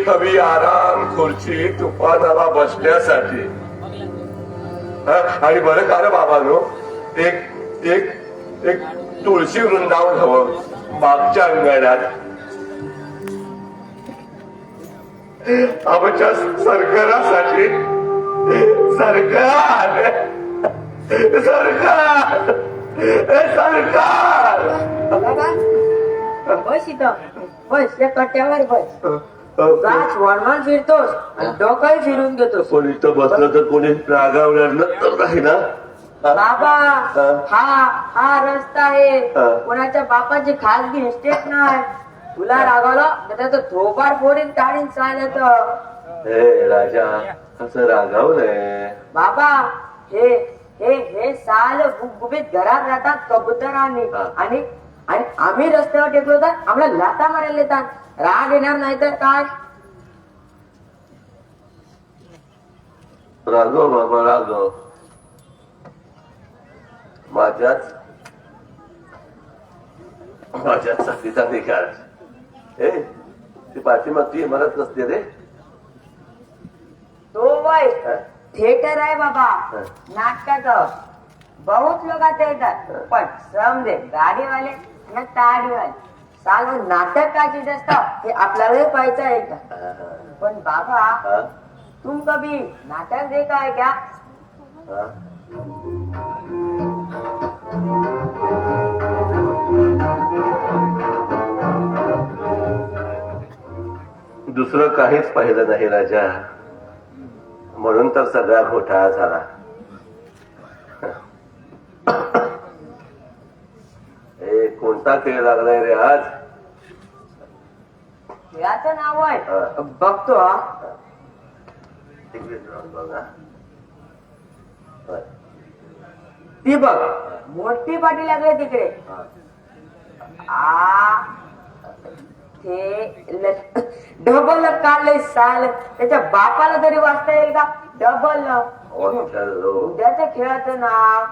हवी आराम खुर्ची तुफानाला बसण्यासाठी. आणि बरं का रे बाबानो, एक एक एक तुळशी वृंदावन हवं मागच्या अंगणात. आमच्या सरकारासाठी. सरकार सरकार सरकार. बस इथं बस, या कट्ट्यावर बस. गाच वळवण फिरतोस आणि डोकंही फिरून घेतोस. पण इथं बसलं तर कोणी रागावणार तर नाही ना. बाबा हा हा रस्ता आहे, कोणाच्या बापाची खासगी इस्टेट नाही. तुला रागावलं तर त्याचं थोबाड फोडीन काढीन चालत. हे राजा असं रागाव नये बाबा हे हे हे साल गुबगुबीत घरात राहतात कबुतरांनी, आणि आणि आम्ही रस्त्यावर टेकलो तर आम्हाला लाथा मारायला येतात. राग येणार नाही तर काय. राघव बाबा राघव. माझ्याच साथीचा निघाल. हे ती पाठीमागची इमारत नसते रे. तो वय थिएटर आहे बाबा, नाटकाचं. बहुत लोक आता येतात, पण समजे गाडीवाले ना ताडीवाले साल नाटक काय चीज असतं हे आपल्याला पाहायचं आहे का. पण बाबा तुम कभी नाटक देखा है क्या. दुसरं काहीच पाहिलं नाही राजा, म्हणून तर सगळा घोटाळा झाला. हे कोणता खेळ लागलाय रे आज. खेळाचं नाव आहे बघतो. ती बघ मोठी पाठी लागली तिकडे. ते डबल काढलंय साल, त्याच्या बापाला तरी वाचता येईल का. डबल उद्याच्या खेळाचं नाव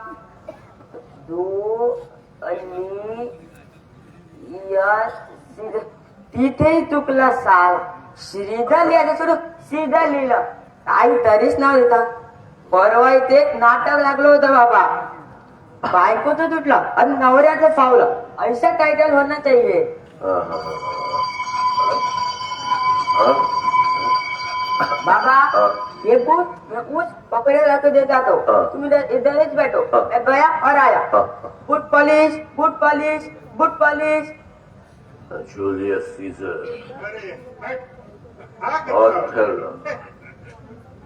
तिथेही चुकला साल. श्रीधर लिहायचं सोडून सीधा लिहिलं. काही तरीच नाव देतात. परवा इथे एक नाटक लागलं होतं बाबा, बायकोचं तुटलं आणि नवऱ्याचं फावलं. ऐसा टायटल होना चाहिए. बाबा ये कुछ पकड़े ला तो देता तो तुम इधर ही बैठो. मैं गया और आया. बूट पॉलिश बूट पॉलिश बूट पॉलिश. जूलियस सीजर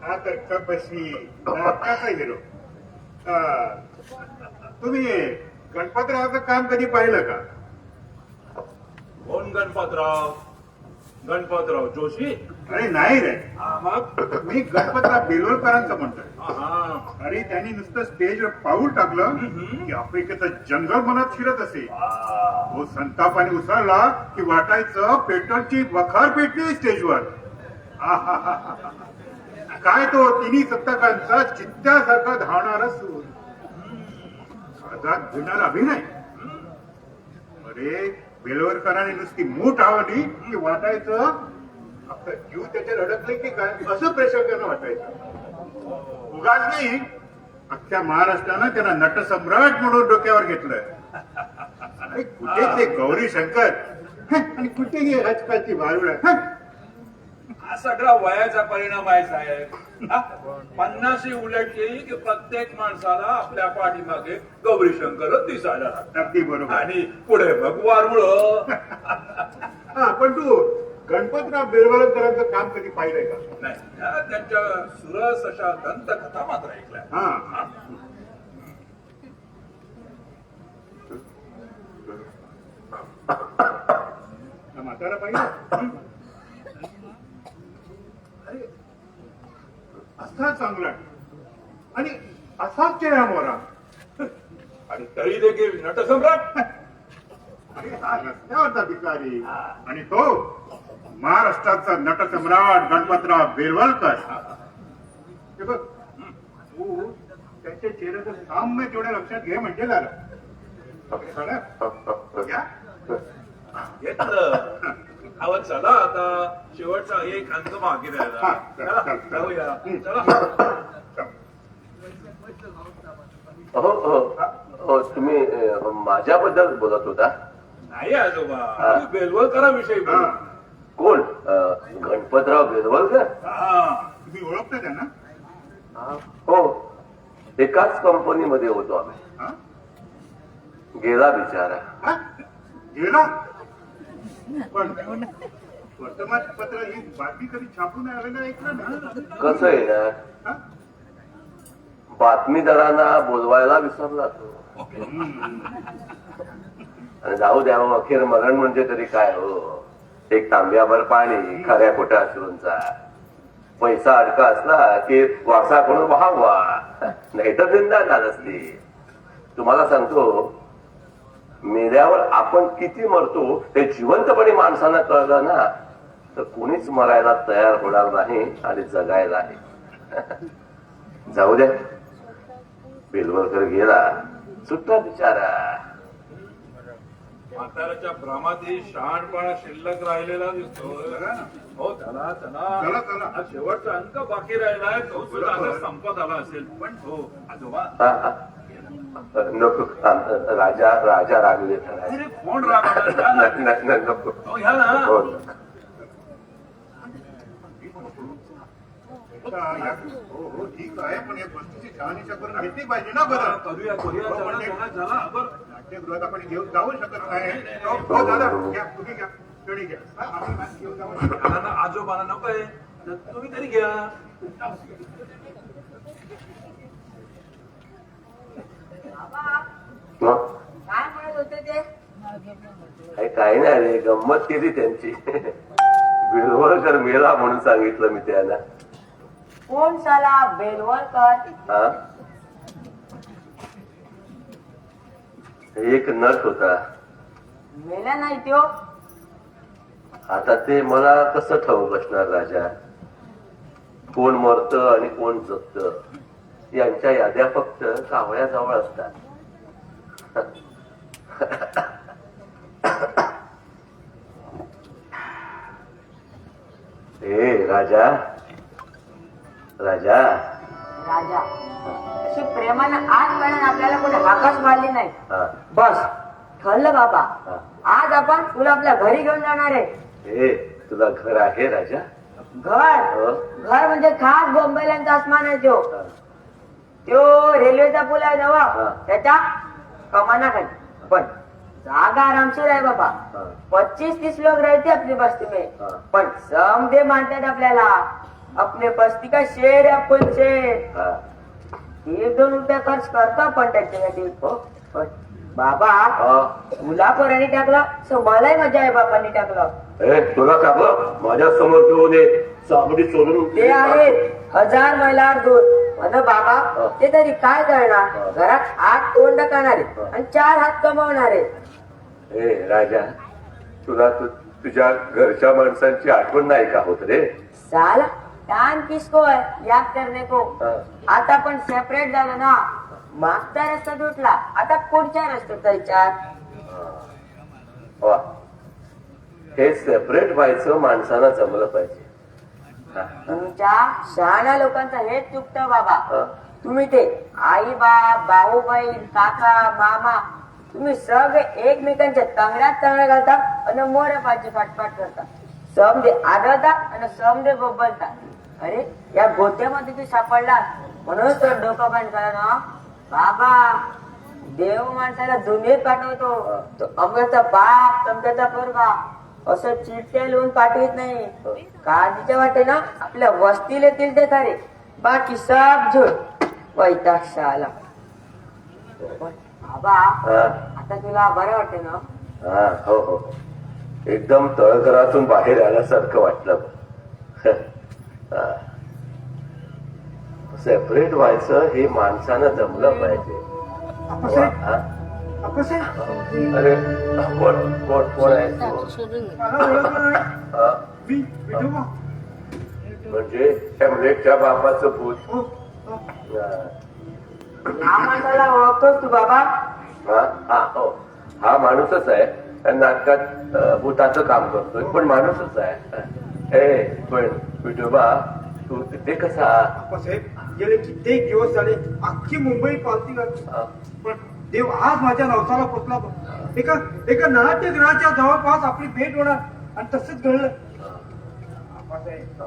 हा तर कपशी नाटकाचा हिरो. तुम्ही गणपतरावचं काम कधी पाहिलं का. कोण गणपतराव. गणपतराव जोशी. अरे नाही रे, मग मी गणपतराव बेलोरकरांचं म्हणतोय. अरे त्यांनी नुसतं स्टेजवर पाऊल टाकलं की आफ्रिकेचं जंगल मनात शिरत असे. तो संतापाने उसळला की वाटायचं पेट्रोलची वखार पेटली स्टेजवर. काय तो तिन्ही सप्तकांचा चित्त्यासारखा धावणारा सूर, आजाद घेणारा अभिनय. अरे बेलोरकरांनी नुसती मूठ आवडली की वाटायचं आपला जीव त्याच्यात अडकले की काय, असं प्रेक्षकांना वाटायचं. उगाच नाही, अख्ख्या महाराष्ट्रानं त्यांना नटसम्राट म्हणून डोक्यावर घेतलं. कुठे ते गौरी शंकर आणि कुठे हे आजकालची बारुड. हा सगळा वयाचा परिणाम आहे साहेब. 50 उलट गेली की प्रत्येक माणसाला आपल्या पाठीमागे गौरी शंकरच दिसायला लागतात. अगदी बरोबर. आणि पुढे मग वारुळ. पण तू गणपतराव बेलवलकरांचं काम कधी पाहिलंय का. नाही, त्यांच्या सुरस अशा दंतकथा मात्र ऐकल्या. म्हातारा पाहिजे. अरे असा चांगला आणि असाच चेहरा मोरा. आणि तरी देखील नटसम्राट. हा रस्त्यावरचा भिकारी आणि तो महाराष्ट्राचा नटसम्राट गणपतराव बेलवलकर. हे बघ, तू त्याच्या चेहऱ्याचं साम्य तेवढ्या लक्षात घे म्हणजे झालं. घेतलं. अहो चला आता शेवटचा एक अंक बाकी राहिला. हा, चला चला, चला. जाऊया. चला हो हो हो तुम्ही माझ्याबद्दल बोलत होता. नाही आजोबा बेलवलकराविषयी बोलू. हा. कोण गणपतराव बेलवलकर? हा. तुम्ही ओळखता त्यांना? हो एकाच कंपनीमध्ये होतो आम्ही. हा? गेला बिचारा. हा? गेला? पण वर्तमानपत्र ही बातमी कधी छापून आलेलं ऐकलं ना? कसं येणार? हा? बातमीदारांना बोलवायला विसरला तो. आणि जाऊ द्या हो, अखेर मरण म्हणजे तरी काय हो. एक तांब्याभर पाणी खऱ्या खोट्या अश्रूंचा. पैसा अडका असला की वासाकडून वाहावा, नाही तर निंदा झात असते. तुम्हाला सांगतो मेल्यावर आपण किती मरतो हे जिवंतपणे माणसांना कळलं ना तर कोणीच मरायला तयार होणार नाही आणि जगायलाही. जाऊ द्या बेलवलकर गेला सुट्टा बिचारा. म्हाताऱ्याच्या भ्रमातही शहाणपणा शिल्लक राहिलेला दिसतो. हो चला चला चला, चला. हा शेवटचा अंक बाकी राहिलाय तो सुद्धा आता संपत आला असेल. पण हो आजोबा हा, हा. नको राजा राजा रागले अरे फोन राहणार नको घ्या ना. हो. हो हो ठीक आहे पण या वस्तूची शहानिशा करून घेतली पाहिजे ना बरं. करूया करूया चला चला चला बरं. नाट्यगृहात आपण घेऊन जाऊ शकत नाही. हो दादा घ्या तुम्ही घ्या शेळी घ्या. हा, आम्ही नाही घेऊन जाऊ शकत. मला ना आजोबाला नको आहे तर तुम्ही तरी घ्या. बाबा मग काय म्हणत होते ते? काही नाही रे गंमत केली त्यांची. बेलवलकर मेला म्हणून सांगितलं मी त्याला. कोण साला बेलवलकर? हा एक नट होता. मेला नाही त्यो. आता ते मला कसं ठाऊक असणार राजा. कोण मरत आणि कोण जगत यांच्या याद्या फक्त कावळ्याजवळ असतात. ए राजा राजा राजा अशी प्रेमानं आजपर्यंत आपल्याला कोणी हाकच मारली नाही. हा बस ठरलं बाबा. हा. आज आपण तुला आपल्या घरी घेऊन जाणार आहे. ए तुला घर आहे राजा? घर हो. घर म्हणजे खास बोंबईल्यांचा आसमान आहे तो. हा. त्यो रेल्वेचा पूल आहे हा. जवळ त्याच्या कमानाखाली. पण जागा आरामशीर आहे बाबा. हा. 25-30 लोग रहते अपनी बस्ती हा. में. पण समदे मानतात आपल्याला अपने बस्ती का शेर है फुल शेर. हा. 1-2 रुपये खर्च करतो पण त्याच्यासाठी. हो. पण बाबा हा. तुला पोरांनी टाकलं तर मलाही मजा आहे बापांनी टाकलं. ए तुला टाकलं माझ्या समोर घेऊन ये साबडी सोडून. ते आहेत 1000 महिलार दूर. म्हणलं बाबा हा. ते तरी काय करणार. हा. घरात 8 तोंड करणारे हा. आणि 4 हात कमवणारे. ए राजा तुला तुझ्या घरच्या माणसांची आठवण नाही का होत रे? साला टाइम किसको है याद करने को. हा. आता पण सेपरेट झालो ना. मागचा रस्ता तुटला आता पुढच्या रस्त्याचा विचार. वा हे सेपरेट व्हायचं माणसाला जमलं पाहिजे. हा. तुमच्या शहाण्या लोकांचं हेच चुकतं बाबा. हा. तुम्ही ते आई बाप भाऊ बहीण काका मामा तुम्ही सगळे एकमेकांच्या तंगड्यात तंगड्या घालतात आणि मोऱ्या पाची फाटफाट करतात. समजे आढळतात आणि समजे बोबलतात. अरे या गोत्यामध्ये तू सापडला म्हणून तो डोकं बंद करा ना बाबा. देव माणसाला दुनियेत पाठवतो. तो अमृता बाप तमक्याचा पोरगा असं चिठ्ठ्या लिहून पाठवित नाही. काळजीच्या वाटे ना आपल्या वस्तीला येतील ते खरे बाकी सब झूट वैताग शाला. बाबा हा. आता तुला बरं वाटतं ना? हा हो हो एकदम तळघरातून बाहेर आल्यासारखं वाटलं. सेपरेट व्हायचं हे माणसानं जमलं पाहिजे. हा? अरे कोण कोण कोण आहे तू? हा? मी विठोबा. म्हणजे हेमलेटच्या बापाचं भूत. हा. हा माणसाला ओळखतोस तू बाबा? हा हा हो हा माणूसच आहे नाटकात भूताचं काम करतोय, पण माणूसच आहे. पण विठोबा तू तिथे कसा? साहेब गेले कित्येक दिवस झाले अख्खी मुंबई पालती घालते, पण देव आज माझ्या नवसाला पोचला. एका नाट्यगृहाच्या जवळपास आपली भेट होणार आणि तसंच घडलं. आप्पासाहेब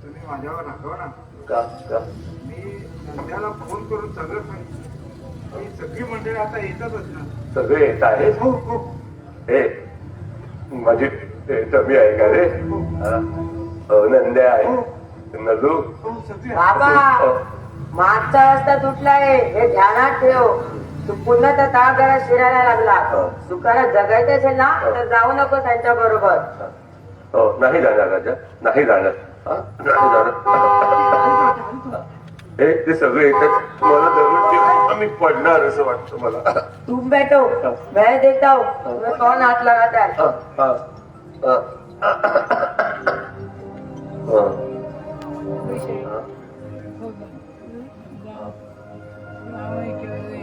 तुम्ही माझ्यावर राखवा ना. का मी नंद्याला फोन करून सगळं सांगितलं. ही सगळी मंडळी आता येतच असणार. सगळे येत आहेत? हो हो माझी कमी आहे का रे? नंद्या आहे, नलू. हो सगळे बाबा मागचा रस्ता तुटलाय हे ध्यानात ठेव. तू पुन्हा त्या तळागाळात शिरायला लागला. सुखाला जगायचं असेल ना तर जाऊ नको त्यांच्या बरोबर. नाही जाणार राजा, नाही जाणार. नाही जाणार. ते सगळे येतात, मला दररोज मी पडणार असं वाटतं मला. तुम बैठो मैं देता हूँ, तुम्हें कौन हाथ लगाता है?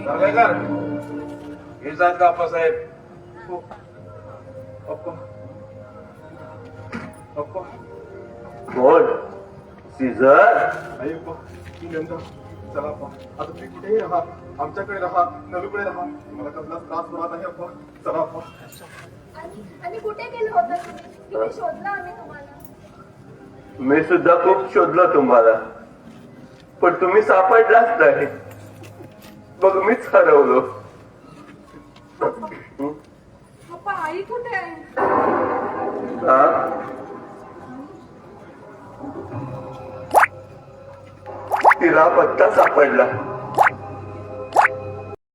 दर्वेकर हे जात का आप्पासाहेब? हो. अप्पा अप्पा कोण? सीझर? आई अप्पा तू नेमका चला अप्पा, आता तुम्ही कुठेही राहा, आमच्याकडे राहा, नलूकडे राहा. मला कसला त्रास होणार नाही अप्पा. चला अप्पा. आणि कुठे गेलं होतं तुम्ही? किती शोधलं आम्ही तुम्हाला. मी सुद्धा खूप शोधलं तुम्हाला, पण तुम्ही सापडलाच नाही. मग मीच हरवलो. पप्पा आई कुठे आहे? हा? तिला पत्ता सापडला.